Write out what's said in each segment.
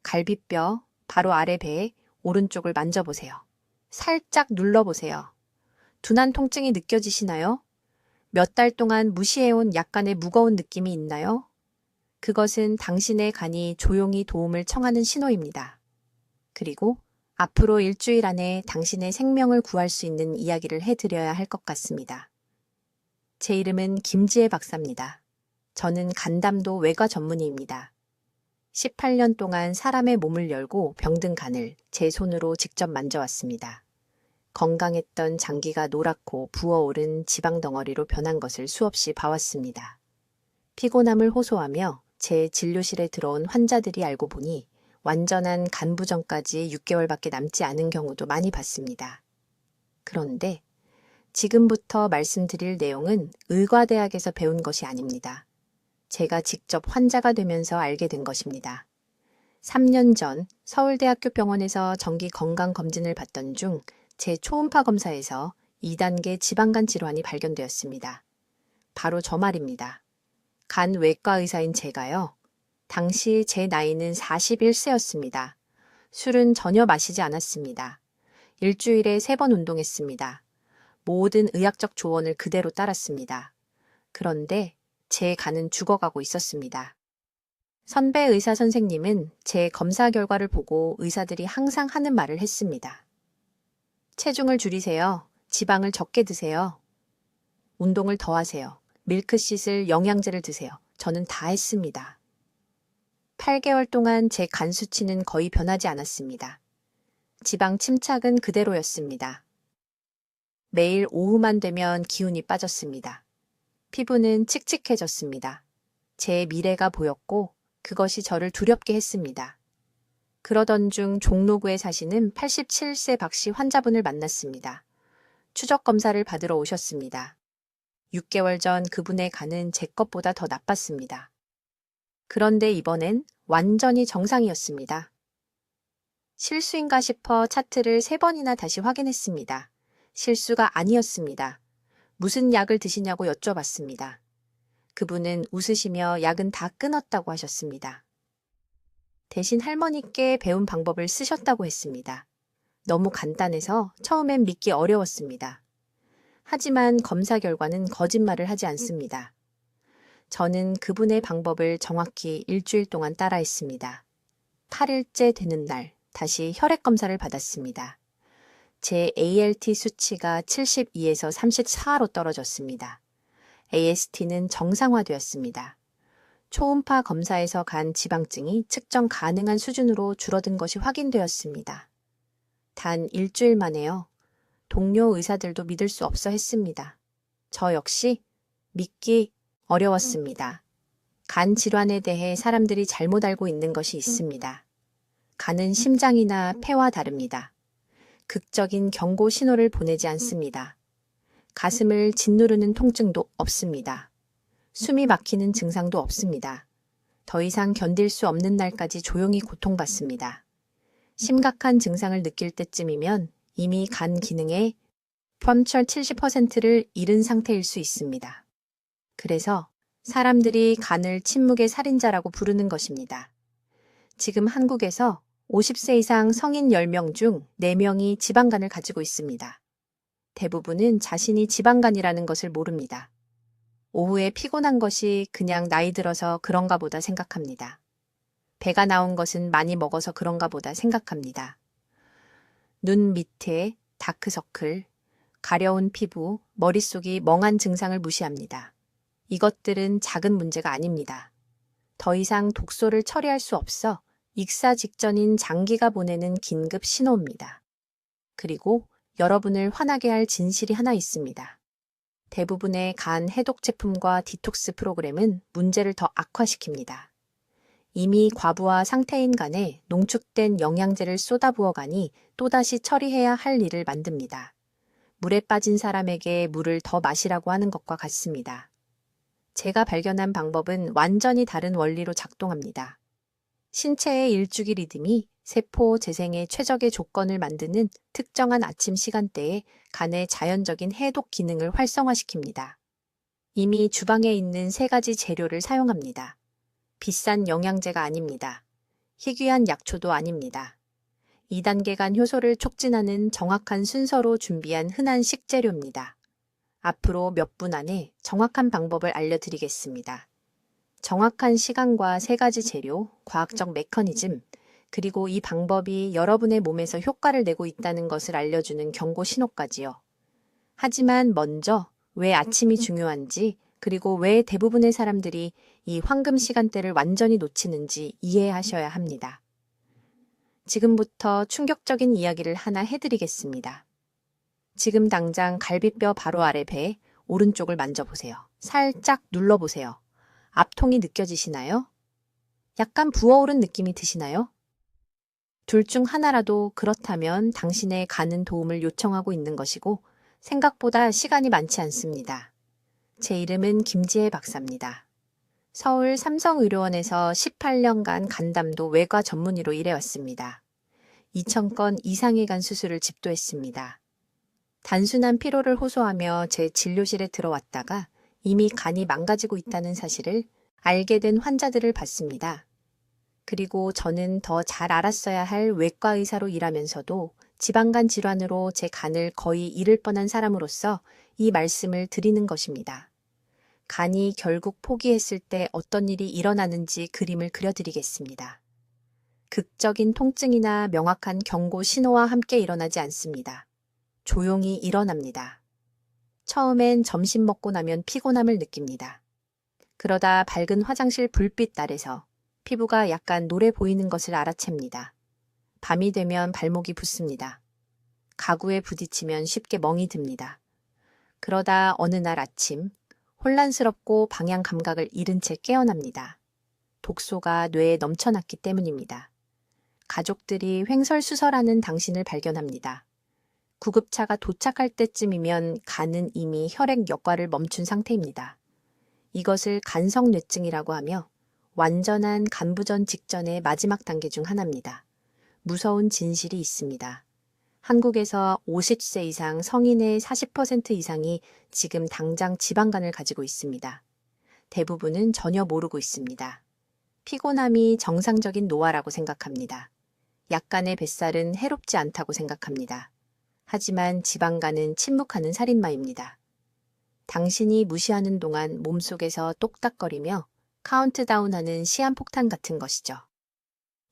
갈비뼈, 바로 아래 배, 오른쪽을 만져보세요. 살짝 눌러보세요. 둔한 통증이 느껴지시나요? 몇 달 동안 무시해온 약간의 무거운 느낌이 있나요? 그것은 당신의 간이 조용히 도움을 청하는 신호입니다. 그리고 앞으로 일주일 안에 당신의 생명을 구할 수 있는 이야기를 해드려야 할 것 같습니다. 제 이름은 김지혜 박사입니다. 저는 간담도 외과 전문의입니다. 18년 동안 사람의 몸을 열고 병든 간을 제 손으로 직접 만져왔습니다. 건강했던 장기가 노랗고 부어오른 지방 덩어리로 변한 것을 수없이 봐왔습니다. 피곤함을 호소하며 제 진료실에 들어온 환자들이 알고 보니 완전한 간 부전까지 6개월밖에 남지 않은 경우도 많이 봤습니다. 그런데 지금부터 말씀드릴 내용은 의과대학에서 배운 것이 아닙니다. 제가 직접 환자가 되면서 알게 된 것입니다. 3년 전 서울대학교 병원에서 정기 건강검진을 받던 중 제 초음파 검사에서 2단계 지방간 질환이 발견되었습니다. 바로 저 말입니다. 간 외과 의사인 제가요. 당시 제 나이는 41세였습니다. 술은 전혀 마시지 않았습니다. 일주일에 3번 운동했습니다. 모든 의학적 조언을 그대로 따랐습니다. 그런데 제 간은 죽어가고 있었습니다. 선배 의사 선생님은 제 검사 결과를 보고 의사들이 항상 하는 말을 했습니다. 체중을 줄이세요. 지방을 적게 드세요. 운동을 더 하세요. 밀크시슬, 영양제를 드세요. 저는 다 했습니다. 8개월 동안 제 간 수치는 거의 변하지 않았습니다. 지방 침착은 그대로였습니다. 매일 오후만 되면 기운이 빠졌습니다. 피부는 칙칙해졌습니다. 제 미래가 보였고 그것이 저를 두렵게 했습니다. 그러던 중 종로구에 사시는 87세 박씨 환자분을 만났습니다. 추적 검사를 받으러 오셨습니다. 6개월 전 그분의 간은 제 것보다 더 나빴습니다. 그런데 이번엔 완전히 정상이었습니다. 실수인가 싶어 차트를 3번이나 다시 확인했습니다. 실수가 아니었습니다. 무슨 약을 드시냐고 여쭤봤습니다. 그분은 웃으시며 약은 다 끊었다고 하셨습니다. 대신 할머니께 배운 방법을 쓰셨다고 했습니다. 너무 간단해서 처음엔 믿기 어려웠습니다. 하지만 검사 결과는 거짓말을 하지 않습니다. 저는 그분의 방법을 정확히 일주일 동안 따라했습니다. 8일째 되는 날 다시 혈액 검사를 받았습니다. 제 ALT 수치가 72에서 34로 떨어졌습니다. AST는 정상화되었습니다. 초음파 검사에서 간 지방증이 측정 가능한 수준으로 줄어든 것이 확인되었습니다. 단 일주일 만에요. 동료 의사들도 믿을 수 없어 했습니다. 저 역시 믿기 어려웠습니다. 간 질환에 대해 사람들이 잘못 알고 있는 것이 있습니다. 간은 심장이나 폐와 다릅니다. 극적인 경고 신호를 보내지 않습니다. 가슴을 짓누르는 통증도 없습니다. 숨이 막히는 증상도 없습니다. 더 이상 견딜 수 없는 날까지 조용히 고통받습니다. 심각한 증상을 느낄 때쯤이면 이미 간 기능의 펌철 70%를 잃은 상태일 수 있습니다. 그래서 사람들이 간을 침묵의 살인자라고 부르는 것입니다. 지금 한국에서 50세 이상 성인 10명 중 4명이 지방간을 가지고 있습니다. 대부분은 자신이 지방간이라는 것을 모릅니다. 오후에 피곤한 것이 그냥 나이 들어서 그런가 보다 생각합니다. 배가 나온 것은 많이 먹어서 그런가 보다 생각합니다. 눈 밑에 다크서클, 가려운 피부, 머릿속이 멍한 증상을 무시합니다. 이것들은 작은 문제가 아닙니다. 더 이상 독소를 처리할 수 없어 익사 직전인 장기가 보내는 긴급 신호입니다. 그리고 여러분을 화나게 할 진실이 하나 있습니다. 대부분의 간 해독 제품과 디톡스 프로그램은 문제를 더 악화시킵니다. 이미 과부하 상태인 간에 농축된 영양제를 쏟아부어 가니 또다시 처리해야 할 일을 만듭니다. 물에 빠진 사람에게 물을 더 마시라고 하는 것과 같습니다. 제가 발견한 방법은 완전히 다른 원리로 작동합니다. 신체의 일주기 리듬이 세포 재생의 최적의 조건을 만드는 특정한 아침 시간대에 간의 자연적인 해독 기능을 활성화시킵니다. 이미 주방에 있는 3가지 재료를 사용합니다. 비싼 영양제가 아닙니다. 희귀한 약초도 아닙니다. 2단계 간 효소를 촉진하는 정확한 순서로 준비한 흔한 식재료입니다. 앞으로 몇 분 안에 정확한 방법을 알려드리겠습니다. 정확한 시간과 3가지 재료, 과학적 메커니즘, 그리고 이 방법이 여러분의 몸에서 효과를 내고 있다는 것을 알려주는 경고 신호까지요. 하지만 먼저 왜 아침이 중요한지, 그리고 왜 대부분의 사람들이 이 황금 시간대를 완전히 놓치는지 이해하셔야 합니다. 지금부터 충격적인 이야기를 하나 해드리겠습니다. 지금 당장 갈비뼈 바로 아래 배 오른쪽을 만져보세요. 살짝 눌러보세요. 압통이 느껴지시나요? 약간 부어오른 느낌이 드시나요? 둘 중 하나라도 그렇다면 당신의 간은 도움을 요청하고 있는 것이고 생각보다 시간이 많지 않습니다. 제 이름은 김지혜 박사입니다. 서울 삼성의료원에서 18년간 간담도 외과 전문의로 일해왔습니다. 2,000건 이상의 간 수술을 집도했습니다. 단순한 피로를 호소하며 제 진료실에 들어왔다가 이미 간이 망가지고 있다는 사실을 알게 된 환자들을 봤습니다. 그리고 저는 더 잘 알았어야 할 외과 의사로 일하면서도 지방간 질환으로 제 간을 거의 잃을 뻔한 사람으로서 이 말씀을 드리는 것입니다. 간이 결국 포기했을 때 어떤 일이 일어나는지 그림을 그려드리겠습니다. 극적인 통증이나 명확한 경고 신호와 함께 일어나지 않습니다. 조용히 일어납니다. 처음엔 점심 먹고 나면 피곤함을 느낍니다. 그러다 밝은 화장실 불빛 아래서 피부가 약간 노래 보이는 것을 알아챕니다. 밤이 되면 발목이 붓습니다. 가구에 부딪히면 쉽게 멍이 듭니다. 그러다 어느 날 아침 혼란스럽고 방향 감각을 잃은 채 깨어납니다. 독소가 뇌에 넘쳐났기 때문입니다. 가족들이 횡설수설하는 당신을 발견합니다. 구급차가 도착할 때쯤이면 간은 이미 혈액 역과를 멈춘 상태입니다. 이것을 간성뇌증이라고 하며 완전한 간부전 직전의 마지막 단계 중 하나입니다. 무서운 진실이 있습니다. 한국에서 50세 이상 성인의 40% 이상이 지금 당장 지방간을 가지고 있습니다. 대부분은 전혀 모르고 있습니다. 피곤함이 정상적인 노화라고 생각합니다. 약간의 뱃살은 해롭지 않다고 생각합니다. 하지만 지방간은 침묵하는 살인마입니다. 당신이 무시하는 동안 몸속에서 똑딱거리며 카운트다운하는 시한폭탄 같은 것이죠.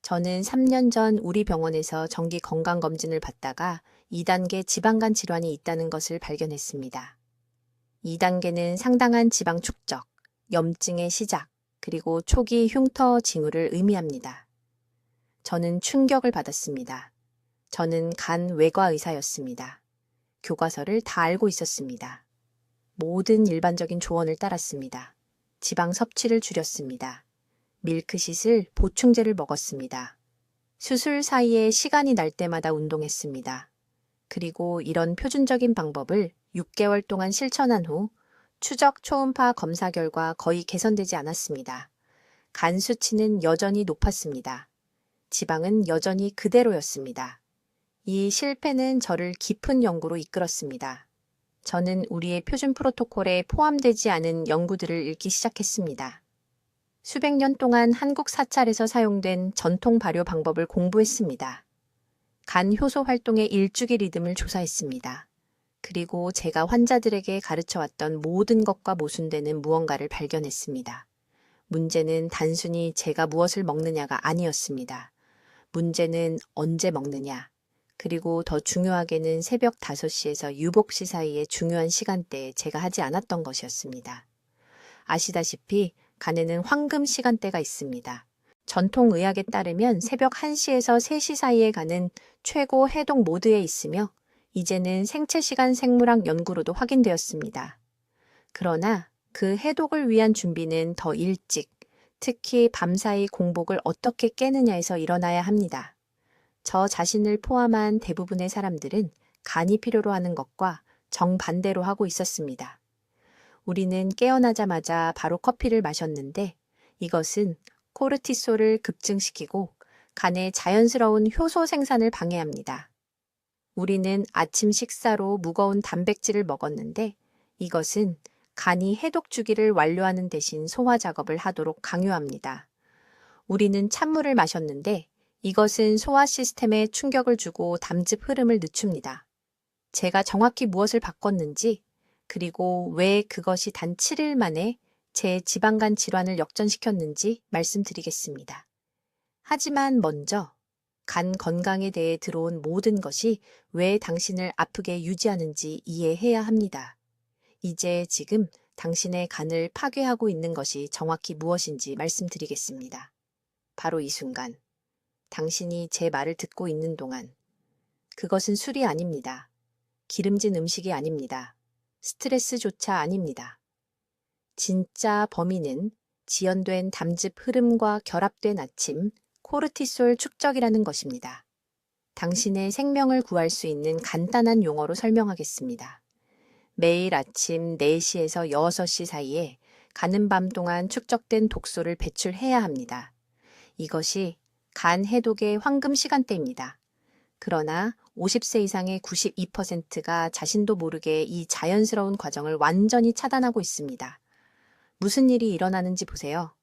저는 3년 전 우리 병원에서 정기 건강검진을 받다가 2단계 지방간 질환이 있다는 것을 발견했습니다. 2단계는 상당한 지방 축적, 염증의 시작, 그리고 초기 흉터 징후를 의미합니다. 저는 충격을 받았습니다. 저는 간 외과 의사였습니다. 교과서를 다 알고 있었습니다. 모든 일반적인 조언을 따랐습니다. 지방 섭취를 줄였습니다. 밀크시슬, 보충제를 먹었습니다. 수술 사이에 시간이 날 때마다 운동했습니다. 그리고 이런 표준적인 방법을 6개월 동안 실천한 후 추적 초음파 검사 결과 거의 개선되지 않았습니다. 간 수치는 여전히 높았습니다. 지방은 여전히 그대로였습니다. 이 실패는 저를 깊은 연구로 이끌었습니다. 저는 우리의 표준 프로토콜에 포함되지 않은 연구들을 읽기 시작했습니다. 수백 년 동안 한국 사찰에서 사용된 전통 발효 방법을 공부했습니다. 간 효소 활동의 일주기 리듬을 조사했습니다. 그리고 제가 환자들에게 가르쳐왔던 모든 것과 모순되는 무언가를 발견했습니다. 문제는 단순히 제가 무엇을 먹느냐가 아니었습니다. 문제는 언제 먹느냐, 그리고 더 중요하게는 새벽 5시에서 유복시 사이의 중요한 시간대에 제가 하지 않았던 것이었습니다. 아시다시피 간에는 황금 시간대가 있습니다. 전통 의학에 따르면 새벽 1시에서 3시 사이에 간은 최고 해독 모드에 있으며 이제는 생체시간 생물학 연구로도 확인되었습니다. 그러나 그 해독을 위한 준비는 더 일찍, 특히 밤사이 공복을 어떻게 깨느냐에서 일어나야 합니다. 저 자신을 포함한 대부분의 사람들은 간이 필요로 하는 것과 정반대로 하고 있었습니다. 우리는 깨어나자마자 바로 커피를 마셨는데 이것은 코르티솔을 급증시키고 간의 자연스러운 효소 생산을 방해합니다. 우리는 아침 식사로 무거운 단백질을 먹었는데 이것은 간이 해독 주기를 완료하는 대신 소화 작업을 하도록 강요합니다. 우리는 찬물을 마셨는데 이것은 소화 시스템에 충격을 주고 담즙 흐름을 늦춥니다. 제가 정확히 무엇을 바꿨는지, 그리고 왜 그것이 단 7일 만에 제 지방간 질환을 역전시켰는지 말씀드리겠습니다. 하지만 먼저 간 건강에 대해 들어온 모든 것이 왜 당신을 아프게 유지하는지 이해해야 합니다. 이제 지금 당신의 간을 파괴하고 있는 것이 정확히 무엇인지 말씀드리겠습니다. 바로 이 순간, 당신이 제 말을 듣고 있는 동안, 그것은 술이 아닙니다. 기름진 음식이 아닙니다. 스트레스조차 아닙니다. 진짜 범인은 지연된 담즙 흐름과 결합된 아침, 코르티솔 축적이라는 것입니다. 당신의 생명을 구할 수 있는 간단한 용어로 설명하겠습니다. 매일 아침 4시에서 6시 사이에 가는 밤 동안 축적된 독소를 배출해야 합니다. 이것이 간 해독의 황금 시간대입니다. 그러나 50세 이상의 92%가 자신도 모르게 이 자연스러운 과정을 완전히 차단하고 있습니다. 무슨 일이 일어나는지 보세요.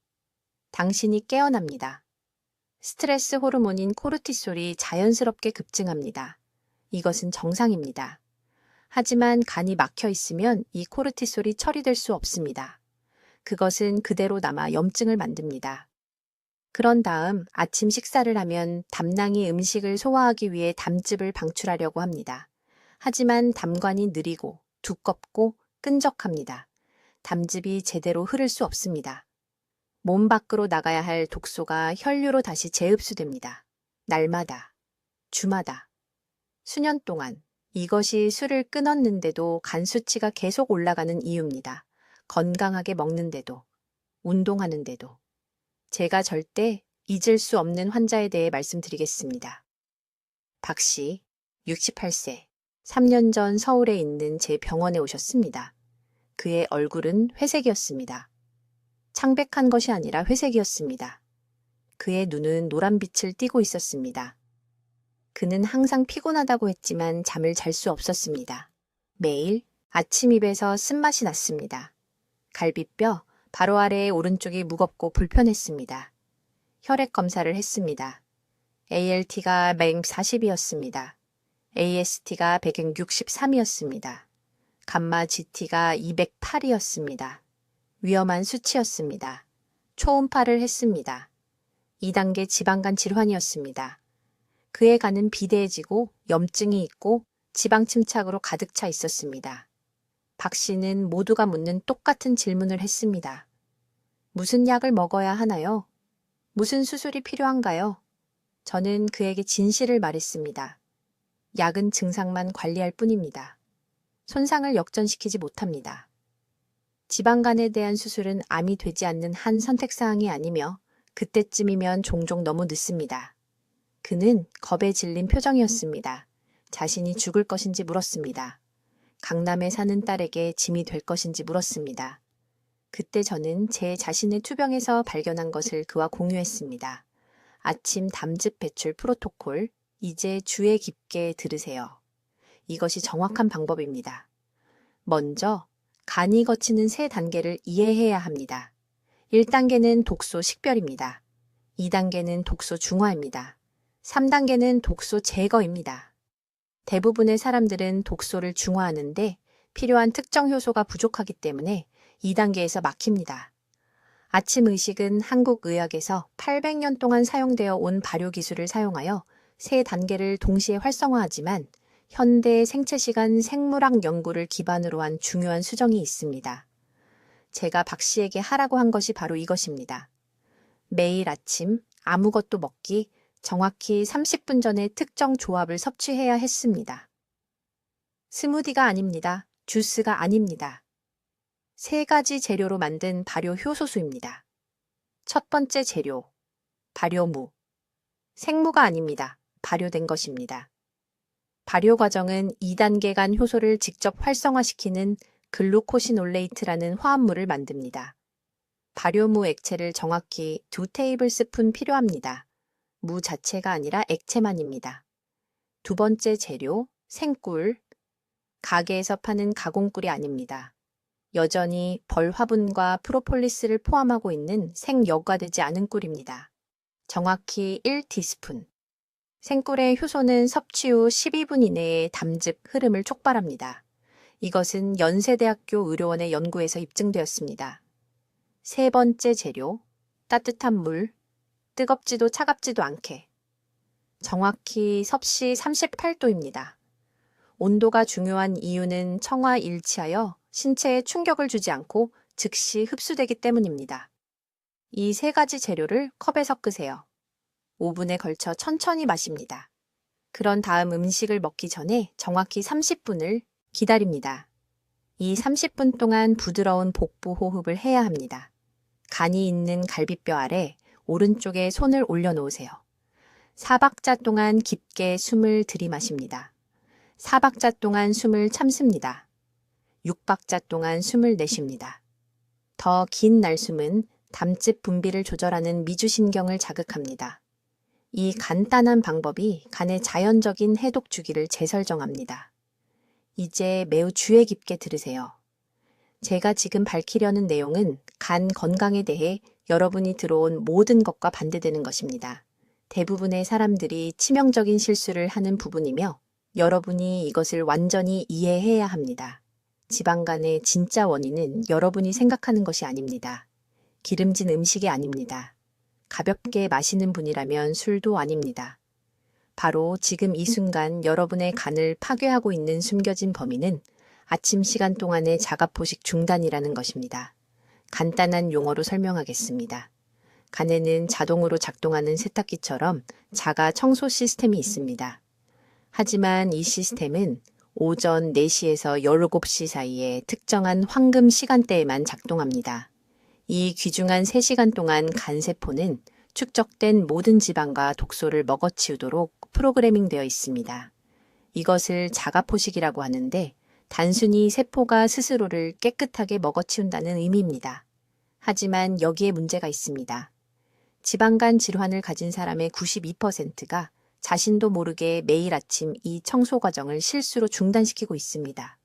당신이 깨어납니다. 스트레스 호르몬인 코르티솔이 자연스럽게 급증합니다. 이것은 정상입니다. 하지만 간이 막혀 있으면 이 코르티솔이 처리될 수 없습니다. 그것은 그대로 남아 염증을 만듭니다. 그런 다음 아침 식사를 하면 담낭이 음식을 소화하기 위해 담즙을 방출하려고 합니다. 하지만 담관이 느리고 두껍고 끈적합니다. 담즙이 제대로 흐를 수 없습니다. 몸 밖으로 나가야 할 독소가 혈류로 다시 재흡수됩니다. 날마다, 주마다, 수년 동안 이것이 술을 끊었는데도 간 수치가 계속 올라가는 이유입니다. 건강하게 먹는데도, 운동하는데도. 제가 절대 잊을 수 없는 환자에 대해 말씀드리겠습니다. 박 씨, 68세, 3년 전 서울에 있는 제 병원에 오셨습니다. 그의 얼굴은 회색이었습니다. 창백한 것이 아니라 회색이었습니다. 그의 눈은 노란빛을 띠고 있었습니다. 그는 항상 피곤하다고 했지만 잠을 잘 수 없었습니다. 매일 아침 입에서 쓴맛이 났습니다. 갈비뼈 바로 아래의 오른쪽이 무겁고 불편했습니다. 혈액 검사를 했습니다. ALT가 140이었습니다. AST가 163이었습니다. 감마 GT가 208이었습니다. 위험한 수치였습니다. 초음파를 했습니다. 2단계 지방간 질환이었습니다. 그의 간은 비대해지고 염증이 있고 지방 침착으로 가득 차 있었습니다. 박 씨는 모두가 묻는 똑같은 질문을 했습니다. 무슨 약을 먹어야 하나요? 무슨 수술이 필요한가요? 저는 그에게 진실을 말했습니다. 약은 증상만 관리할 뿐입니다. 손상을 역전시키지 못합니다. 지방간에 대한 수술은 암이 되지 않는 한 선택사항이 아니며 그때쯤이면 종종 너무 늦습니다. 그는 겁에 질린 표정이었습니다. 자신이 죽을 것인지 물었습니다. 강남에 사는 딸에게 짐이 될 것인지 물었습니다. 그때 저는 제 자신의 투병에서 발견한 것을 그와 공유했습니다. 아침 담즙 배출 프로토콜, 이제 주의 깊게 들으세요. 이것이 정확한 방법입니다. 먼저 간이 거치는 3단계를 이해해야 합니다. 1단계는 독소 식별입니다. 2단계는 독소 중화입니다. 3단계는 독소 제거입니다. 대부분의 사람들은 독소를 중화하는데 필요한 특정 효소가 부족하기 때문에 2단계에서 막힙니다. 아침 의식은 한국 의학에서 800년 동안 사용되어 온 발효 기술을 사용하여 3단계를 동시에 활성화하지만 현대 생체시간 생물학 연구를 기반으로 한 중요한 수정이 있습니다. 제가 박 씨에게 하라고 한 것이 바로 이것입니다. 매일 아침 아무것도 먹기 정확히 30분 전에 특정 조합을 섭취해야 했습니다. 스무디가 아닙니다. 주스가 아닙니다. 3가지 재료로 만든 발효 효소수입니다. 첫 번째 재료, 발효무. 생무가 아닙니다. 발효된 것입니다. 발효 과정은 2단계 간 효소를 직접 활성화시키는 글루코시놀레이트라는 화합물을 만듭니다. 발효무 액체를 정확히 2테이블스푼 필요합니다. 무 자체가 아니라 액체만입니다. 두 번째 재료, 생꿀. 가게에서 파는 가공꿀이 아닙니다. 여전히 벌 화분과 프로폴리스를 포함하고 있는 생여과되지 않은 꿀입니다. 정확히 1티스푼. 생꿀의 효소는 섭취 후 12분 이내에 담즙 흐름을 촉발합니다. 이것은 연세대학교 의료원의 연구에서 입증되었습니다. 세 번째 재료, 따뜻한 물, 뜨겁지도 차갑지도 않게. 정확히 섭씨 38도입니다. 온도가 중요한 이유는 청와 일치하여 신체에 충격을 주지 않고 즉시 흡수되기 때문입니다. 이 세 가지 재료를 컵에 섞으세요. 5분에 걸쳐 천천히 마십니다. 그런 다음 음식을 먹기 전에 정확히 30분을 기다립니다. 이 30분 동안 부드러운 복부 호흡을 해야 합니다. 간이 있는 갈비뼈 아래 오른쪽에 손을 올려놓으세요. 4박자 동안 깊게 숨을 들이마십니다. 4박자 동안 숨을 참습니다. 6박자 동안 숨을 내쉽니다. 더 긴 날숨은 담즙 분비를 조절하는 미주신경을 자극합니다. 이 간단한 방법이 간의 자연적인 해독 주기를 재설정합니다. 이제 매우 주의 깊게 들으세요. 제가 지금 밝히려는 내용은 간 건강에 대해 여러분이 들어온 모든 것과 반대되는 것입니다. 대부분의 사람들이 치명적인 실수를 하는 부분이며 여러분이 이것을 완전히 이해해야 합니다. 지방간의 진짜 원인은 여러분이 생각하는 것이 아닙니다. 기름진 음식이 아닙니다. 가볍게 마시는 분이라면 술도 아닙니다. 바로 지금 이 순간 여러분의 간을 파괴하고 있는 숨겨진 범인은 아침 시간 동안의 자가포식 중단이라는 것입니다. 간단한 용어로 설명하겠습니다. 간에는 자동으로 작동하는 세탁기처럼 자가 청소 시스템이 있습니다. 하지만 이 시스템은 오전 4시에서 17시 사이에 특정한 황금 시간대에만 작동합니다. 이 귀중한 3시간 동안 간세포는 축적된 모든 지방과 독소를 먹어치우도록 프로그래밍 되어 있습니다. 이것을 자가포식이라고 하는데 단순히 세포가 스스로를 깨끗하게 먹어치운다는 의미입니다. 하지만 여기에 문제가 있습니다. 지방간 질환을 가진 사람의 92%가 자신도 모르게 매일 아침 이 청소 과정을 실수로 중단시키고 있습니다.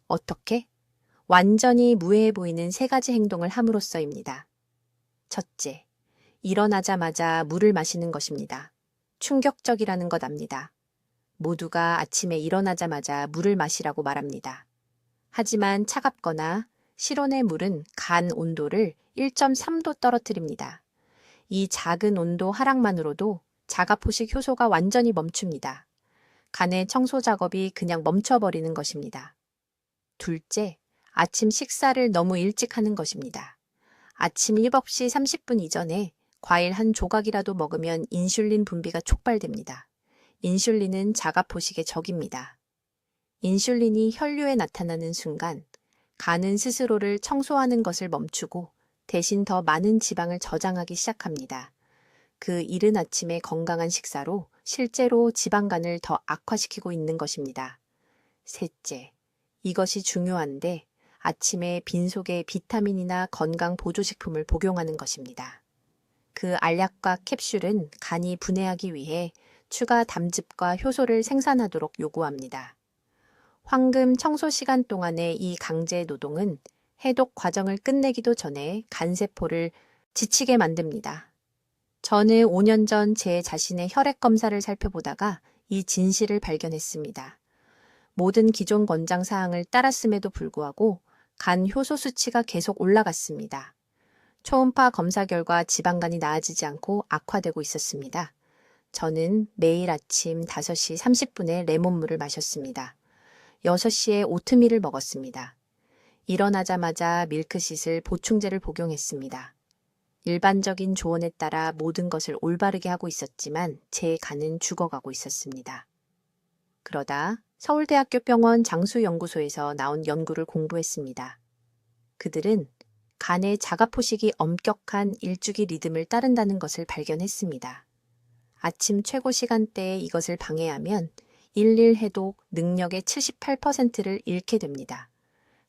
어떻게? 완전히 무해해 보이는 3가지 행동을 함으로써입니다. 첫째, 일어나자마자 물을 마시는 것입니다. 충격적이라는 것 압니다. 모두가 아침에 일어나자마자 물을 마시라고 말합니다. 하지만 차갑거나 실온의 물은 간 온도를 1.3도 떨어뜨립니다. 이 작은 온도 하락만으로도 자가포식 효소가 완전히 멈춥니다. 간의 청소 작업이 그냥 멈춰버리는 것입니다. 둘째, 아침 식사를 너무 일찍 하는 것입니다. 아침 7시 30분 이전에 과일 한 조각이라도 먹으면 인슐린 분비가 촉발됩니다. 인슐린은 자가포식의 적입니다. 인슐린이 혈류에 나타나는 순간 간은 스스로를 청소하는 것을 멈추고 대신 더 많은 지방을 저장하기 시작합니다. 그 이른 아침의 건강한 식사로 실제로 지방간을 더 악화시키고 있는 것입니다. 셋째, 이것이 중요한데 아침에 빈속에 비타민이나 건강 보조식품을 복용하는 것입니다. 그 알약과 캡슐은 간이 분해하기 위해 추가 담즙과 효소를 생산하도록 요구합니다. 황금 청소 시간 동안의 이 강제 노동은 해독 과정을 끝내기도 전에 간세포를 지치게 만듭니다. 저는 5년 전 제 자신의 혈액 검사를 살펴보다가 이 진실을 발견했습니다. 모든 기존 권장 사항을 따랐음에도 불구하고 간 효소 수치가 계속 올라갔습니다. 초음파 검사 결과 지방간이 나아지지 않고 악화되고 있었습니다. 저는 매일 아침 5시 30분에 레몬물을 마셨습니다. 6시에 오트밀을 먹었습니다. 일어나자마자 밀크시슬 보충제를 복용했습니다. 일반적인 조언에 따라 모든 것을 올바르게 하고 있었지만 제 간은 죽어가고 있었습니다. 그러다 서울대학교 병원 장수연구소에서 나온 연구를 공부했습니다. 그들은 간의 자가포식이 엄격한 일주기 리듬을 따른다는 것을 발견했습니다. 아침 최고 시간대에 이것을 방해하면 일일 해독 능력의 78%를 잃게 됩니다.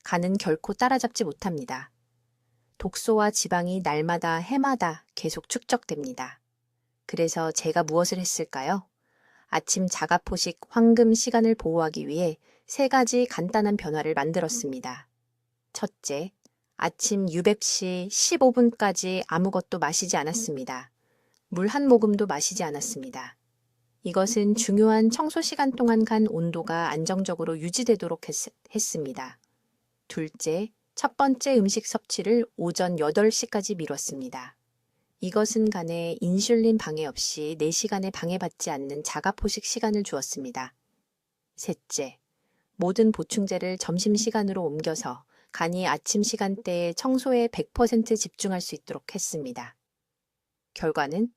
간은 결코 따라잡지 못합니다. 독소와 지방이 날마다 해마다 계속 축적됩니다. 그래서 제가 무엇을 했을까요? 아침 자가포식 황금 시간을 보호하기 위해 3가지 간단한 변화를 만들었습니다. 첫째, 아침 유백시 15분까지 아무것도 마시지 않았습니다. 물 한 모금도 마시지 않았습니다. 이것은 중요한 청소 시간 동안 간 온도가 안정적으로 유지되도록 했습니다. 둘째, 첫 번째 음식 섭취를 오전 8시까지 미뤘습니다. 이것은 간에 인슐린 방해 없이 4시간에 방해받지 않는 자가포식 시간을 주었습니다. 셋째, 모든 보충제를 점심시간으로 옮겨서 간이 아침 시간대에 청소에 100% 집중할 수 있도록 했습니다. 결과는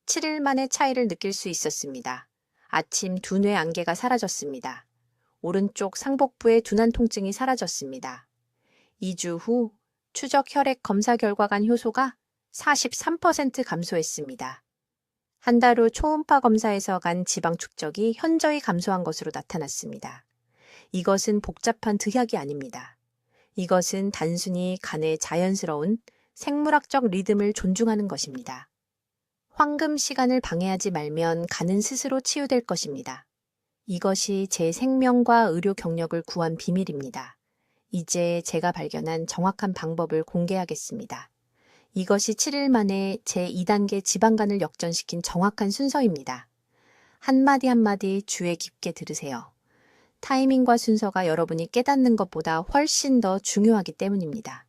7일 만에 차이를 느낄 수 있었습니다. 아침 두뇌 안개가 사라졌습니다. 오른쪽 상복부의 둔한 통증이 사라졌습니다. 2주 후 추적 혈액 검사 결과 간 효소가 43% 감소했습니다. 한 달 후 초음파 검사에서 간 지방 축적이 현저히 감소한 것으로 나타났습니다. 이것은 복잡한 득약이 아닙니다. 이것은 단순히 간의 자연스러운 생물학적 리듬을 존중하는 것입니다. 황금 시간을 방해하지 말면 간은 스스로 치유될 것입니다. 이것이 제 생명과 의료 경력을 구한 비밀입니다. 이제 제가 발견한 정확한 방법을 공개하겠습니다. 이것이 7일 만에 제 2단계 지방간을 역전시킨 정확한 순서입니다. 한마디 한마디 주의 깊게 들으세요. 타이밍과 순서가 여러분이 깨닫는 것보다 훨씬 더 중요하기 때문입니다.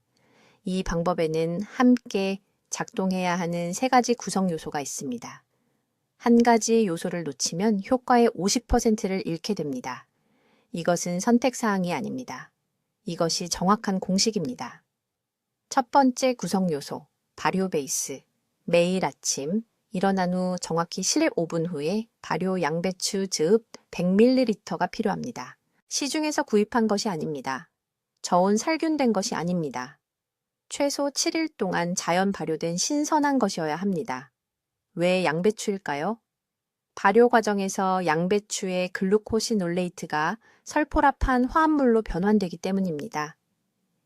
이 방법에는 함께 작동해야 하는 3가지 구성 요소가 있습니다. 한 가지 요소를 놓치면 효과의 50%를 잃게 됩니다. 이것은 선택사항이 아닙니다. 이것이 정확한 공식입니다. 첫 번째 구성 요소, 발효 베이스. 매일 아침 일어난 후 정확히 실입 5분 후에 발효 양배추 즙 100ml가 필요합니다. 시중에서 구입한 것이 아닙니다. 저온 살균된 것이 아닙니다. 최소 7일 동안 자연 발효된 신선한 것이어야 합니다. 왜 양배추일까요? 발효 과정에서 양배추의 글루코시놀레이트가 설포라판 화합물로 변환되기 때문입니다.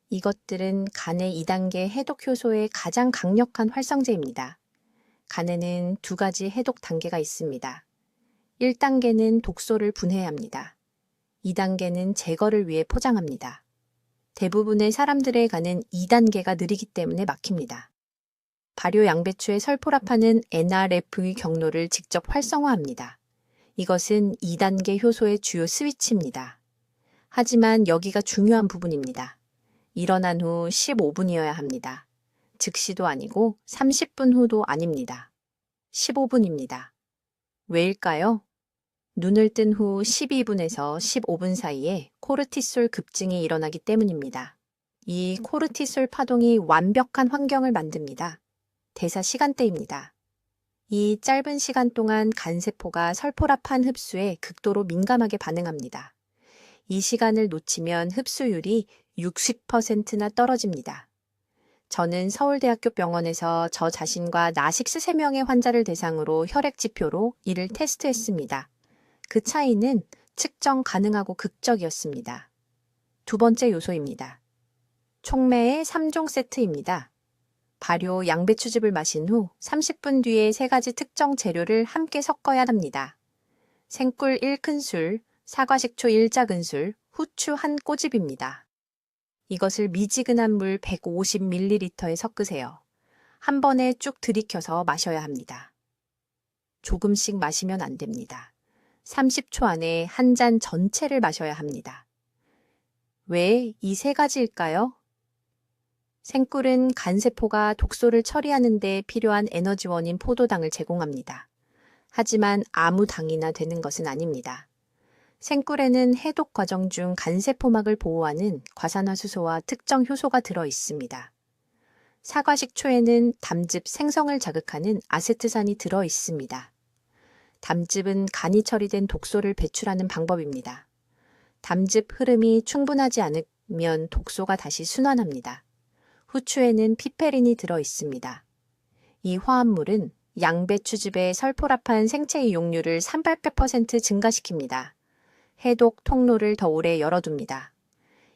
이것들은 간의 2단계 해독 효소의 가장 강력한 활성제입니다. 간에는 2가지 해독 단계가 있습니다. 1단계는 독소를 분해합니다. 2단계는 제거를 위해 포장합니다. 대부분의 사람들의 간은 2단계가 느리기 때문에 막힙니다. 발효 양배추의 설포라판은 NRF의 경로를 직접 활성화합니다. 이것은 2단계 효소의 주요 스위치입니다. 하지만 여기가 중요한 부분입니다. 일어난 후 15분이어야 합니다. 즉시도 아니고 30분 후도 아닙니다. 15분입니다. 왜일까요? 눈을 뜬 후 12분에서 15분 사이에 코르티솔 급증이 일어나기 때문입니다. 이 코르티솔 파동이 완벽한 환경을 만듭니다. 대사 시간대입니다. 이 짧은 시간 동안 간세포가 설포라판 흡수에 극도로 민감하게 반응합니다. 이 시간을 놓치면 흡수율이 60%나 떨어집니다. 저는 서울대학교 병원에서 저 자신과 나식스 3명의 환자를 대상으로 혈액 지표로 이를 테스트했습니다. 그 차이는 측정 가능하고 극적이었습니다. 두 번째 요소입니다. 촉매의 3종 세트입니다. 발효 양배추즙을 마신 후 30분 뒤에 3가지 특정 재료를 함께 섞어야 합니다. 생꿀 1큰술, 사과식초 1작은술, 후추 1꼬집입니다. 이것을 미지근한 물 150ml에 섞으세요. 한 번에 쭉 들이켜서 마셔야 합니다. 조금씩 마시면 안 됩니다. 30초 안에 한 잔 전체를 마셔야 합니다. 왜 이 3가지일까요? 생꿀은 간세포가 독소를 처리하는 데 필요한 에너지원인 포도당을 제공합니다. 하지만 아무 당이나 되는 것은 아닙니다. 생꿀에는 해독 과정 중 간세포막을 보호하는 과산화수소와 특정 효소가 들어 있습니다. 사과식초에는 담즙 생성을 자극하는 아세트산이 들어 있습니다. 담즙은 간이 처리된 독소를 배출하는 방법입니다. 담즙 흐름이 충분하지 않으면 독소가 다시 순환합니다. 후추에는 피페린이 들어 있습니다. 이 화합물은 양배추즙의 설포라판 생체 이용률을 300% 증가시킵니다. 해독 통로를 더 오래 열어둡니다.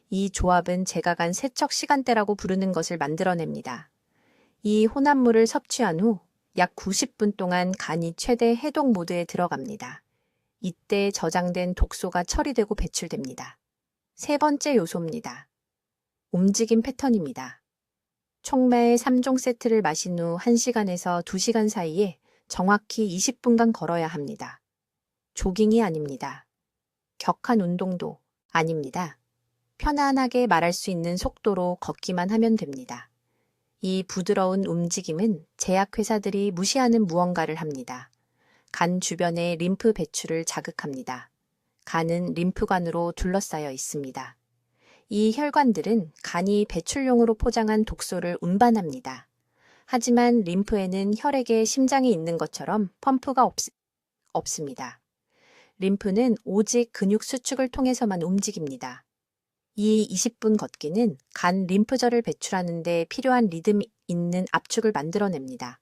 이 조합은 제가 간 세척 시간대라고 부르는 것을 만들어냅니다. 이 혼합물을 섭취한 후 약 90분 동안 간이 최대 해독 모드에 들어갑니다. 이때 저장된 독소가 처리되고 배출됩니다. 세 번째 요소입니다. 움직임 패턴입니다. 촉매의 3종 세트를 마신 후 1시간에서 2시간 사이에 정확히 20분간 걸어야 합니다. 조깅이 아닙니다. 격한 운동도 아닙니다. 편안하게 말할 수 있는 속도로 걷기만 하면 됩니다. 이 부드러운 움직임은 제약회사들이 무시하는 무언가를 합니다. 간 주변의 림프 배출을 자극합니다. 간은 림프관으로 둘러싸여 있습니다. 이 혈관들은 간이 배출용으로 포장한 독소를 운반합니다. 하지만 림프에는 혈액에 심장이 있는 것처럼 펌프가 없습니다. 림프는 오직 근육 수축을 통해서만 움직입니다. 이 20분 걷기는 간 림프절을 배출하는 데 필요한 리듬 있는 압축을 만들어냅니다.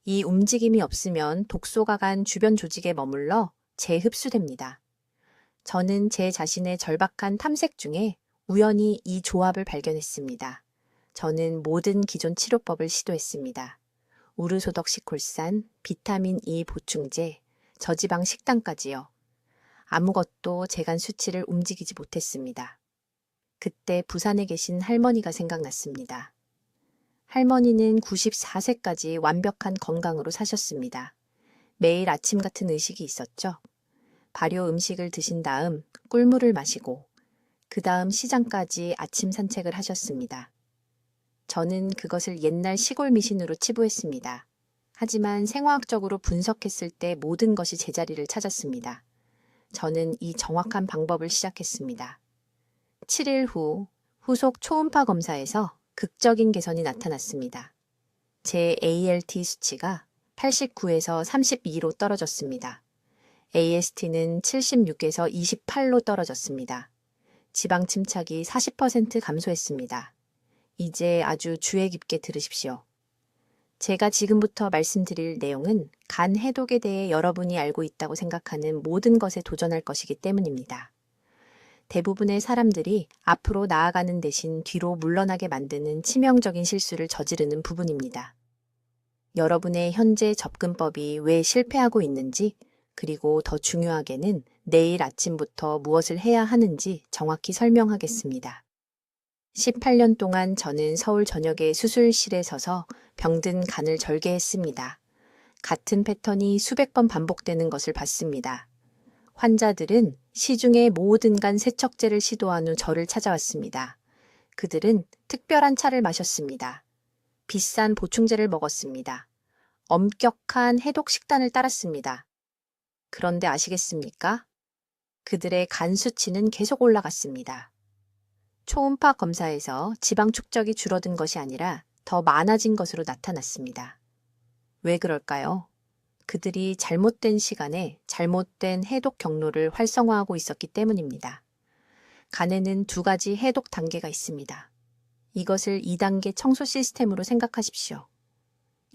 이 움직임이 없으면 독소가 간 주변 조직에 머물러 재흡수됩니다. 저는 제 자신의 절박한 탐색 중에 우연히 이 조합을 발견했습니다. 저는 모든 기존 치료법을 시도했습니다. 우르소덕시콜산, 비타민 E 보충제, 저지방 식단까지요. 아무것도 제간 수치를 움직이지 못했습니다. 그때 부산에 계신 할머니가 생각났습니다. 할머니는 94세까지 완벽한 건강으로 사셨습니다. 매일 아침 같은 의식이 있었죠. 발효 음식을 드신 다음 꿀물을 마시고 그 다음 시장까지 아침 산책을 하셨습니다. 저는 그것을 옛날 시골 미신으로 치부했습니다. 하지만 생화학적으로 분석했을 때 모든 것이 제자리를 찾았습니다. 저는 이 정확한 방법을 시작했습니다. 7일 후 후속 초음파 검사에서 극적인 개선이 나타났습니다. 제 ALT 수치가 89에서 32로 떨어졌습니다. AST는 76에서 28로 떨어졌습니다. 지방 침착이 40% 감소했습니다. 이제 아주 주의 깊게 들으십시오. 제가 지금부터 말씀드릴 내용은 간 해독에 대해 여러분이 알고 있다고 생각하는 모든 것에 도전할 것이기 때문입니다. 대부분의 사람들이 앞으로 나아가는 대신 뒤로 물러나게 만드는 치명적인 실수를 저지르는 부분입니다. 여러분의 현재 접근법이 왜 실패하고 있는지, 그리고 더 중요하게는 내일 아침부터 무엇을 해야 하는지 정확히 설명하겠습니다. 18년 동안 저는 서울 전역의 수술실에 서서 병든 간을 절개했습니다. 같은 패턴이 수백 번 반복되는 것을 봤습니다. 환자들은 시중의 모든 간 세척제를 시도한 후 저를 찾아왔습니다. 그들은 특별한 차를 마셨습니다. 비싼 보충제를 먹었습니다. 엄격한 해독 식단을 따랐습니다. 그런데 아시겠습니까? 그들의 간 수치는 계속 올라갔습니다. 초음파 검사에서 지방 축적이 줄어든 것이 아니라 더 많아진 것으로 나타났습니다. 왜 그럴까요? 그들이 잘못된 시간에 잘못된 해독 경로를 활성화하고 있었기 때문입니다. 간에는 두 가지 해독 단계가 있습니다. 이것을 2단계 청소 시스템으로 생각하십시오.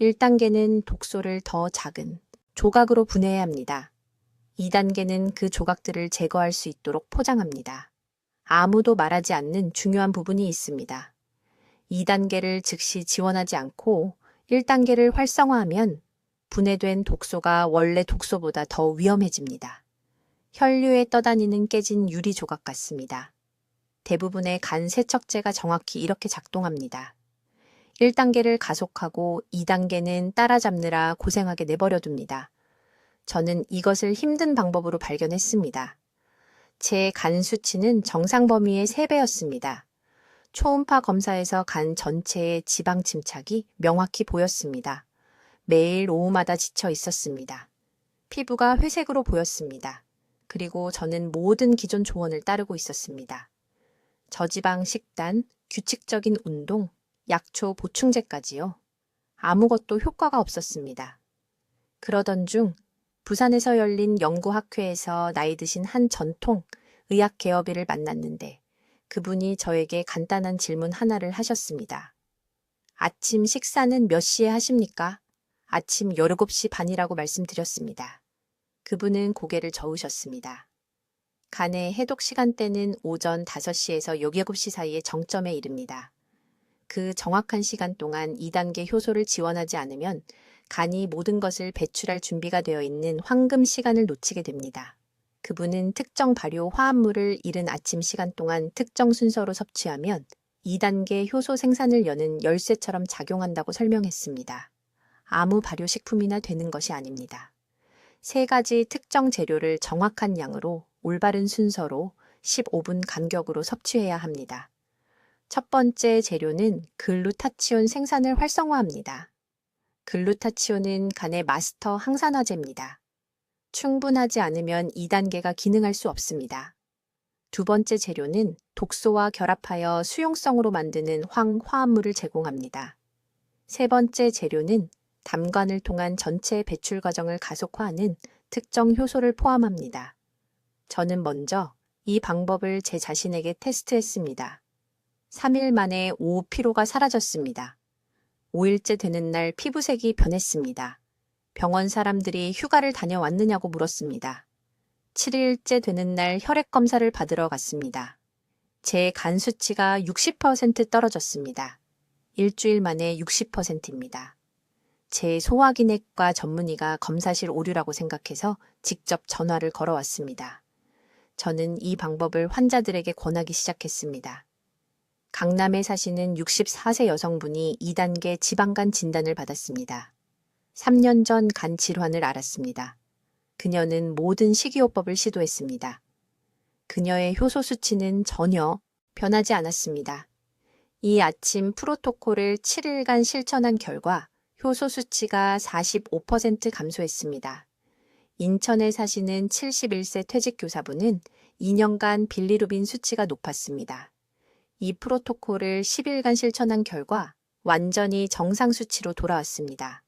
1단계는 독소를 더 작은 조각으로 분해해야 합니다. 2단계는 그 조각들을 제거할 수 있도록 포장합니다. 아무도 말하지 않는 중요한 부분이 있습니다. 2단계를 즉시 지원하지 않고 1단계를 활성화하면 분해된 독소가 원래 독소보다 더 위험해집니다. 혈류에 떠다니는 깨진 유리 조각 같습니다. 대부분의 간 세척제가 정확히 이렇게 작동합니다. 1단계를 가속하고 2단계는 따라잡느라 고생하게 내버려둡니다. 저는 이것을 힘든 방법으로 발견했습니다. 제 간 수치는 정상 범위의 3배였습니다. 초음파 검사에서 간 전체의 지방 침착이 명확히 보였습니다. 매일 오후마다 지쳐 있었습니다. 피부가 회색으로 보였습니다. 그리고 저는 모든 기존 조언을 따르고 있었습니다. 저지방 식단, 규칙적인 운동, 약초 보충제까지요. 아무것도 효과가 없었습니다. 그러던 중 부산에서 열린 연구학회에서 나이 드신 한 전통 의학 개업의를 만났는데 그분이 저에게 간단한 질문 하나를 하셨습니다. 아침 식사는 몇 시에 하십니까? 아침 17시 반이라고 말씀드렸습니다. 그분은 고개를 저으셨습니다. 간의 해독 시간대는 오전 5시에서 7시 사이의 정점에 이릅니다. 그 정확한 시간 동안 2단계 효소를 지원하지 않으면 간이 모든 것을 배출할 준비가 되어 있는 황금 시간을 놓치게 됩니다. 그분은 특정 발효 화합물을 이른 아침 시간 동안 특정 순서로 섭취하면 2단계 효소 생산을 여는 열쇠처럼 작용한다고 설명했습니다. 아무 발효식품이나 되는 것이 아닙니다. 세 가지 특정 재료를 정확한 양으로 올바른 순서로 15분 간격으로 섭취해야 합니다. 첫 번째 재료는 글루타치온 생산을 활성화합니다. 글루타치온은 간의 마스터 항산화제입니다. 충분하지 않으면 2단계가 기능할 수 없습니다. 두 번째 재료는 독소와 결합하여 수용성으로 만드는 황화합물을 제공합니다. 세 번째 재료는 담관을 통한 전체 배출 과정을 가속화하는 특정 효소를 포함합니다. 저는 먼저 이 방법을 제 자신에게 테스트했습니다. 3일 만에 오후 피로가 사라졌습니다. 5일째 되는 날 피부색이 변했습니다. 병원 사람들이 휴가를 다녀왔느냐고 물었습니다. 7일째 되는 날 혈액 검사를 받으러 갔습니다. 제 간 수치가 60% 떨어졌습니다. 일주일 만에 60%입니다. 제 소화기내과 전문의가 검사실 오류라고 생각해서 직접 전화를 걸어왔습니다. 저는 이 방법을 환자들에게 권하기 시작했습니다. 강남에 사시는 64세 여성분이 2단계 지방간 진단을 받았습니다. 3년 전 간 질환을 앓았습니다. 그녀는 모든 식이요법을 시도했습니다. 그녀의 효소 수치는 전혀 변하지 않았습니다. 이 아침 프로토콜을 7일간 실천한 결과 효소 수치가 45% 감소했습니다. 인천에 사시는 71세 퇴직교사분은 2년간 빌리루빈 수치가 높았습니다. 이 프로토콜을 10일간 실천한 결과 완전히 정상 수치로 돌아왔습니다.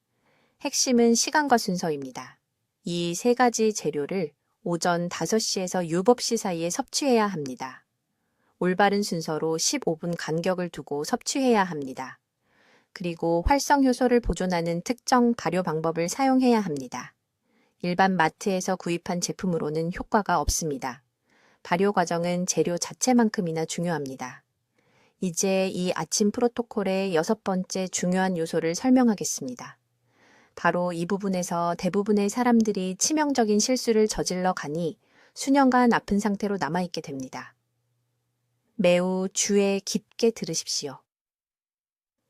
핵심은 시간과 순서입니다. 이 세 가지 재료를 오전 5시에서 7시 사이에 섭취해야 합니다. 올바른 순서로 15분 간격을 두고 섭취해야 합니다. 그리고 활성효소를 보존하는 특정 발효 방법을 사용해야 합니다. 일반 마트에서 구입한 제품으로는 효과가 없습니다. 발효 과정은 재료 자체만큼이나 중요합니다. 이제 이 아침 프로토콜의 6번째 중요한 요소를 설명하겠습니다. 바로 이 부분에서 대부분의 사람들이 치명적인 실수를 저질러 가니 수년간 아픈 상태로 남아있게 됩니다. 매우 주의 깊게 들으십시오.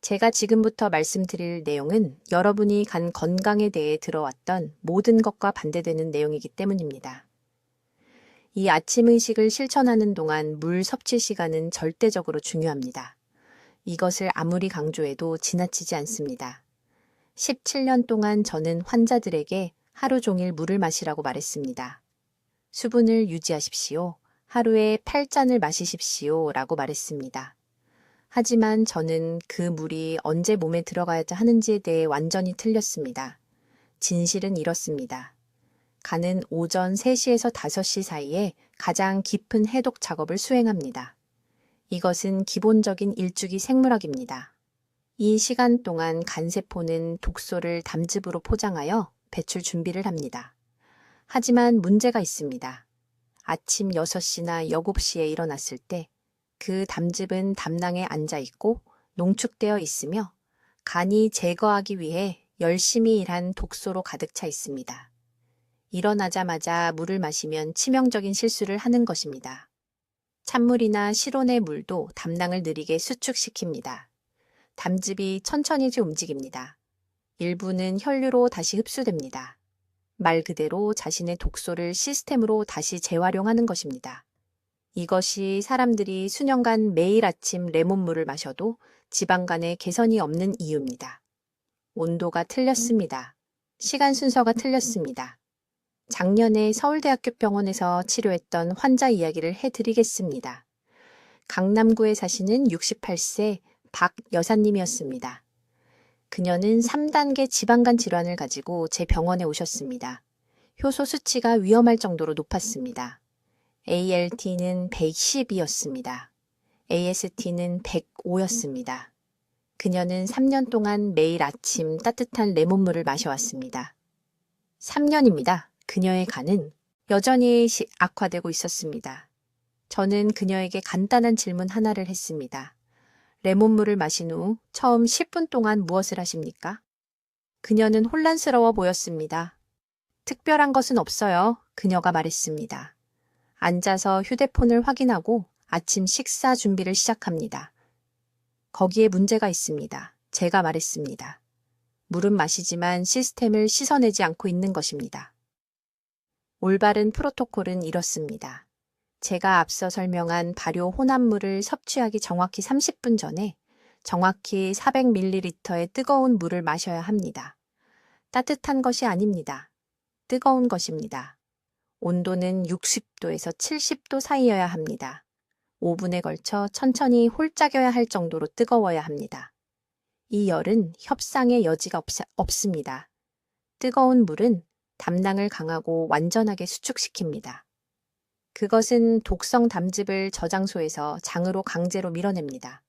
제가 지금부터 말씀드릴 내용은 여러분이 간 건강에 대해 들어왔던 모든 것과 반대되는 내용이기 때문입니다. 이 아침 의식을 실천하는 동안 물 섭취 시간은 절대적으로 중요합니다. 이것을 아무리 강조해도 지나치지 않습니다. 17년 동안 저는 환자들에게 하루 종일 물을 마시라고 말했습니다. 수분을 유지하십시오. 하루에 8잔을 마시십시오. 라고 말했습니다. 하지만 저는 그 물이 언제 몸에 들어가야 하는지에 대해 완전히 틀렸습니다. 진실은 이렇습니다. 간은 오전 3시에서 5시 사이에 가장 깊은 해독 작업을 수행합니다. 이것은 기본적인 일주기 생물학입니다. 이 시간 동안 간세포는 독소를 담즙으로 포장하여 배출 준비를 합니다. 하지만 문제가 있습니다. 아침 6시나 7시에 일어났을 때 그 담즙은 담낭에 앉아 있고 농축되어 있으며 간이 제거하기 위해 열심히 일한 독소로 가득 차 있습니다. 일어나자마자 물을 마시면 치명적인 실수를 하는 것입니다. 찬물이나 실온의 물도 담낭을 느리게 수축시킵니다. 담즙이 천천히 움직입니다. 일부는 혈류로 다시 흡수됩니다. 말 그대로 자신의 독소를 시스템으로 다시 재활용하는 것입니다. 이것이 사람들이 수년간 매일 아침 레몬물을 마셔도 지방간에 개선이 없는 이유입니다. 온도가 틀렸습니다. 시간 순서가 틀렸습니다. 작년에 서울대학교 병원에서 치료했던 환자 이야기를 해드리겠습니다. 강남구에 사시는 68세 박 여사님이었습니다. 그녀는 3단계 지방간 질환을 가지고 제 병원에 오셨습니다. 효소 수치가 위험할 정도로 높았습니다. ALT는 110이었습니다. AST는 105였습니다. 그녀는 3년 동안 매일 아침 따뜻한 레몬물을 마셔왔습니다. 3년입니다. 그녀의 간은 여전히 악화되고 있었습니다. 저는 그녀에게 간단한 질문 하나를 했습니다. 레몬물을 마신 후 처음 10분 동안 무엇을 하십니까? 그녀는 혼란스러워 보였습니다. 특별한 것은 없어요. 그녀가 말했습니다. 앉아서 휴대폰을 확인하고 아침 식사 준비를 시작합니다. 거기에 문제가 있습니다. 제가 말했습니다. 물은 마시지만 시스템을 씻어내지 않고 있는 것입니다. 올바른 프로토콜은 이렇습니다. 제가 앞서 설명한 발효 혼합물을 섭취하기 정확히 30분 전에 정확히 400ml의 뜨거운 물을 마셔야 합니다. 따뜻한 것이 아닙니다. 뜨거운 것입니다. 온도는 60도에서 70도 사이여야 합니다. 5분에 걸쳐 천천히 홀짝여야 할 정도로 뜨거워야 합니다. 이 열은 협상의 여지가 없습니다. 뜨거운 물은 담낭을 강하고 완전하게 수축시킵니다. 그것은 독성 담즙을 저장소에서 장으로 강제로 밀어냅니다.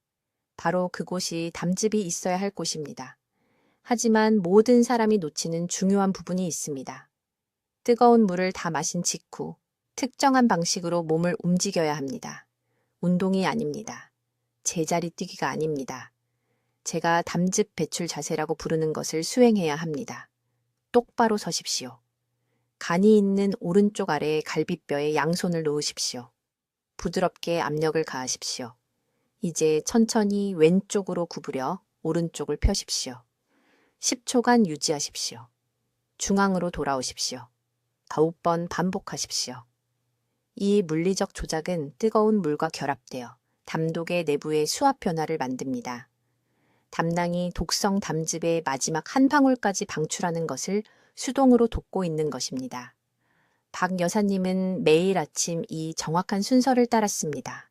바로 그곳이 담즙이 있어야 할 곳입니다. 하지만 모든 사람이 놓치는 중요한 부분이 있습니다. 뜨거운 물을 다 마신 직후 특정한 방식으로 몸을 움직여야 합니다. 운동이 아닙니다. 제자리 뛰기가 아닙니다. 제가 담즙 배출 자세라고 부르는 것을 수행해야 합니다. 똑바로 서십시오. 간이 있는 오른쪽 아래에 갈비뼈에 양손을 놓으십시오. 부드럽게 압력을 가하십시오. 이제 천천히 왼쪽으로 구부려 오른쪽을 펴십시오. 10초간 유지하십시오. 중앙으로 돌아오십시오. 9번 반복하십시오. 이 물리적 조작은 뜨거운 물과 결합되어 담독의 내부의 수압 변화를 만듭니다. 담낭이 독성 담즙의 마지막 한 방울까지 방출하는 것을 수동으로 돕고 있는 것입니다. 박 여사님은 매일 아침 이 정확한 순서를 따랐습니다.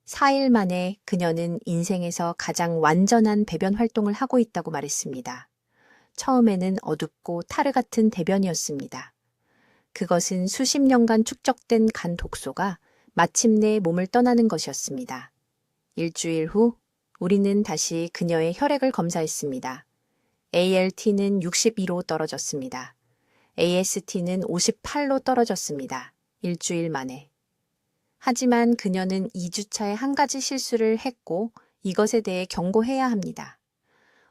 4일 만에 그녀는 인생에서 가장 완전한 배변 활동을 하고 있다고 말했습니다. 처음에는 어둡고 타르 같은 대변이었습니다. 그것은 수십 년간 축적된 간 독소가 마침내 몸을 떠나는 것이었습니다. 일주일 후 우리는 다시 그녀의 혈액을 검사했습니다. ALT는 62로 떨어졌습니다. AST는 58로 떨어졌습니다. 일주일 만에. 하지만 그녀는 2주차에 한 가지 실수를 했고 이것에 대해 경고해야 합니다.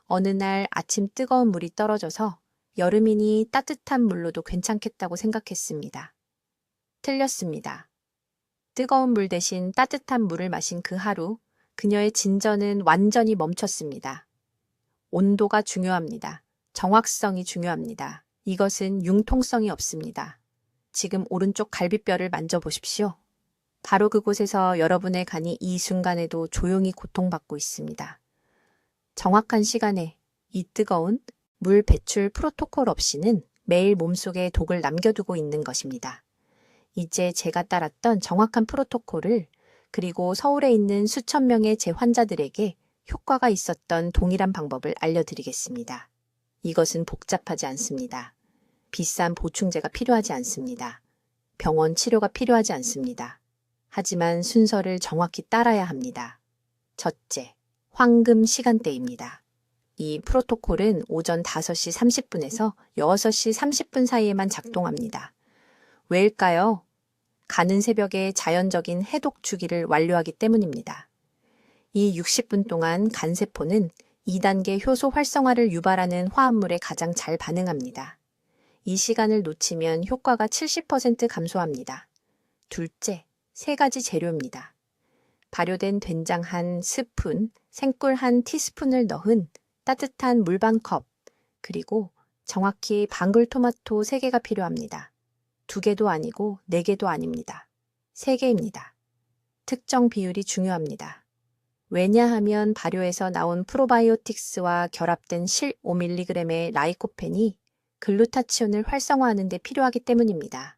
어느 날 아침 뜨거운 물이 떨어져서 여름이니 따뜻한 물로도 괜찮겠다고 생각했습니다. 틀렸습니다. 뜨거운 물 대신 따뜻한 물을 마신 그 하루, 그녀의 진전은 완전히 멈췄습니다. 온도가 중요합니다. 정확성이 중요합니다. 이것은 융통성이 없습니다. 지금 오른쪽 갈비뼈를 만져보십시오. 바로 그곳에서 여러분의 간이 이 순간에도 조용히 고통받고 있습니다. 정확한 시간에 이 뜨거운 물 배출 프로토콜 없이는 매일 몸속에 독을 남겨두고 있는 것입니다. 이제 제가 따랐던 정확한 프로토콜을 그리고 서울에 있는 수천 명의 제 환자들에게 효과가 있었던 동일한 방법을 알려드리겠습니다. 이것은 복잡하지 않습니다. 비싼 보충제가 필요하지 않습니다. 병원 치료가 필요하지 않습니다. 하지만 순서를 정확히 따라야 합니다. 첫째, 황금 시간대입니다. 이 프로토콜은 오전 5시 30분에서 6시 30분 사이에만 작동합니다. 왜일까요? 가는 새벽에 자연적인 해독 주기를 완료하기 때문입니다. 이 60분 동안 간세포는 2단계 효소 활성화를 유발하는 화합물에 가장 잘 반응합니다. 이 시간을 놓치면 효과가 70% 감소합니다. 둘째, 3가지 재료입니다. 발효된 된장 한 스푼, 생꿀 한 티스푼을 넣은 따뜻한 물 반 컵, 그리고 정확히 방울토마토 3개가 필요합니다. 2개도 아니고 4개도 아닙니다. 3개입니다. 특정 비율이 중요합니다. 왜냐하면 발효에서 나온 프로바이오틱스와 결합된 실 5mg의 라이코펜이 글루타치온을 활성화하는 데 필요하기 때문입니다.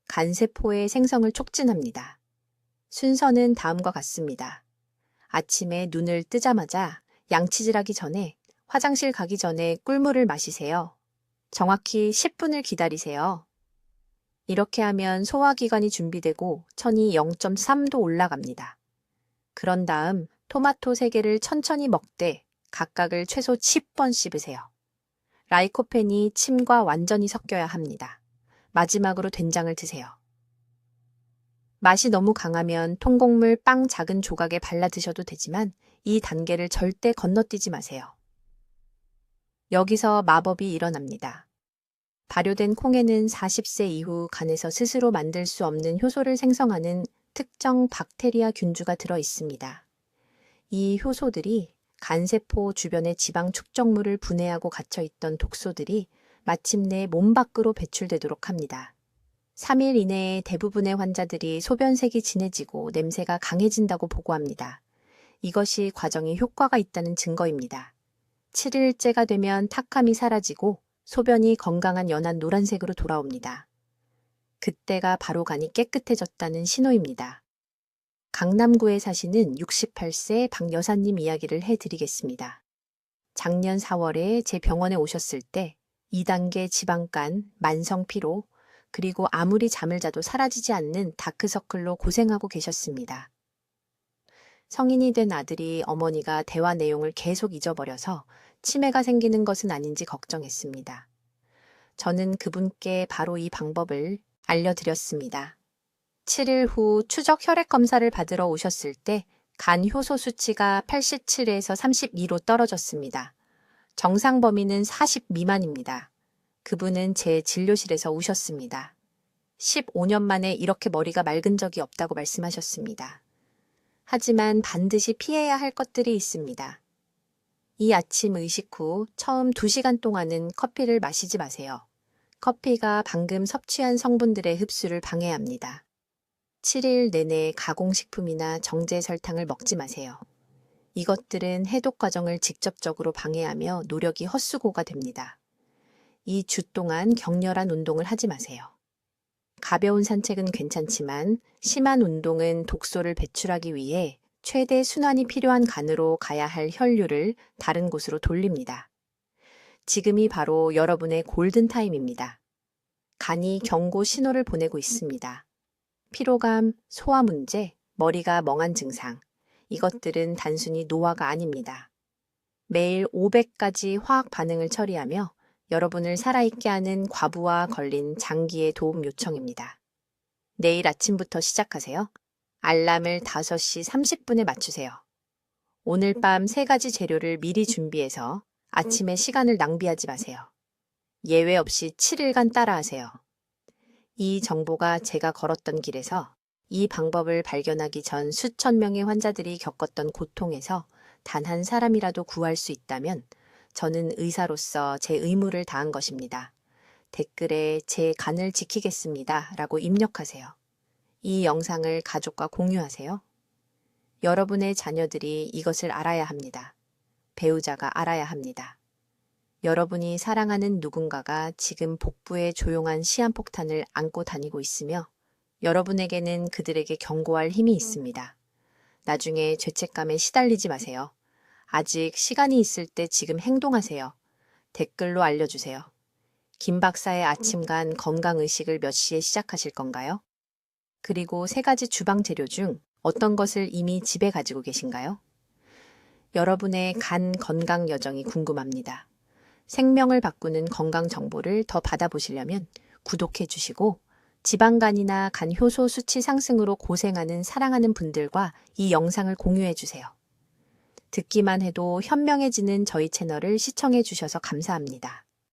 간세포의 생성을 촉진합니다. 순서는 다음과 같습니다. 아침에 눈을 뜨자마자 양치질하기 전에 화장실 가기 전에 꿀물을 마시세요. 정확히 10분을 기다리세요. 이렇게 하면 소화기관이 준비되고 천이 0.3도 올라갑니다. 그런 다음 토마토 3개를 천천히 먹되 각각을 최소 10번 씹으세요. 라이코펜이 침과 완전히 섞여야 합니다. 마지막으로 된장을 드세요. 맛이 너무 강하면 통곡물 빵 작은 조각에 발라 드셔도 되지만 이 단계를 절대 건너뛰지 마세요. 여기서 마법이 일어납니다. 발효된 콩에는 40세 이후 간에서 스스로 만들 수 없는 효소를 생성하는 특정 박테리아 균주가 들어 있습니다. 이 효소들이 간세포 주변의 지방 축적물을 분해하고 갇혀있던 독소들이 마침내 몸 밖으로 배출되도록 합니다. 3일 이내에 대부분의 환자들이 소변색이 진해지고 냄새가 강해진다고 보고합니다. 이것이 과정에 효과가 있다는 증거입니다. 7일째가 되면 탁함이 사라지고 소변이 건강한 연한 노란색으로 돌아옵니다. 그때가 바로 간이 깨끗해졌다는 신호입니다. 강남구에 사시는 68세 박 여사님 이야기를 해드리겠습니다. 작년 4월에 제 병원에 오셨을 때 2단계 지방간, 만성피로, 그리고 아무리 잠을 자도 사라지지 않는 다크서클로 고생하고 계셨습니다. 성인이 된 아들이 어머니가 대화 내용을 계속 잊어버려서 치매가 생기는 것은 아닌지 걱정했습니다. 저는 그분께 바로 이 방법을 알려드렸습니다. 7일 후 추적 혈액 검사를 받으러 오셨을 때 간 효소 수치가 87에서 32로 떨어졌습니다. 정상 범위는 40 미만입니다. 그분은 제 진료실에서 우셨습니다. 15년 만에 이렇게 머리가 맑은 적이 없다고 말씀하셨습니다. 하지만 반드시 피해야 할 것들이 있습니다. 이 아침 의식 후 처음 2시간 동안은 커피를 마시지 마세요. 커피가 방금 섭취한 성분들의 흡수를 방해합니다. 7일 내내 가공식품이나 정제 설탕을 먹지 마세요. 이것들은 해독 과정을 직접적으로 방해하며 노력이 헛수고가 됩니다. 이 주 동안 격렬한 운동을 하지 마세요. 가벼운 산책은 괜찮지만 심한 운동은 독소를 배출하기 위해 최대 순환이 필요한 간으로 가야 할 혈류를 다른 곳으로 돌립니다. 지금이 바로 여러분의 골든타임입니다. 간이 경고 신호를 보내고 있습니다. 피로감, 소화 문제, 머리가 멍한 증상, 이것들은 단순히 노화가 아닙니다. 매일 500가지 화학 반응을 처리하며 여러분을 살아있게 하는 과부하 걸린 장기의 도움 요청입니다. 내일 아침부터 시작하세요. 알람을 5시 30분에 맞추세요. 오늘 밤 3가지 재료를 미리 준비해서 아침에 시간을 낭비하지 마세요. 예외 없이 7일간 따라하세요. 이 정보가 제가 걸었던 길에서 이 방법을 발견하기 전 수천 명의 환자들이 겪었던 고통에서 단 한 사람이라도 구할 수 있다면 저는 의사로서 제 의무를 다한 것입니다. 댓글에 제 간을 지키겠습니다 라고 입력하세요. 이 영상을 가족과 공유하세요. 여러분의 자녀들이 이것을 알아야 합니다. 배우자가 알아야 합니다. 여러분이 사랑하는 누군가가 지금 복부에 조용한 시한폭탄을 안고 다니고 있으며 여러분에게는 그들에게 경고할 힘이 있습니다. 나중에 죄책감에 시달리지 마세요. 아직 시간이 있을 때 지금 행동하세요. 댓글로 알려주세요. 김 박사의 아침간 건강의식을 몇 시에 시작하실 건가요? 그리고 3가지 주방 재료 중 어떤 것을 이미 집에 가지고 계신가요? 여러분의 간 건강 여정이 궁금합니다. 생명을 바꾸는 건강 정보를 더 받아보시려면 구독해 주시고 지방간이나 간 효소 수치 상승으로 고생하는 사랑하는 분들과 이 영상을 공유해 주세요. 듣기만 해도 현명해지는 저희 채널을 시청해 주셔서 감사합니다.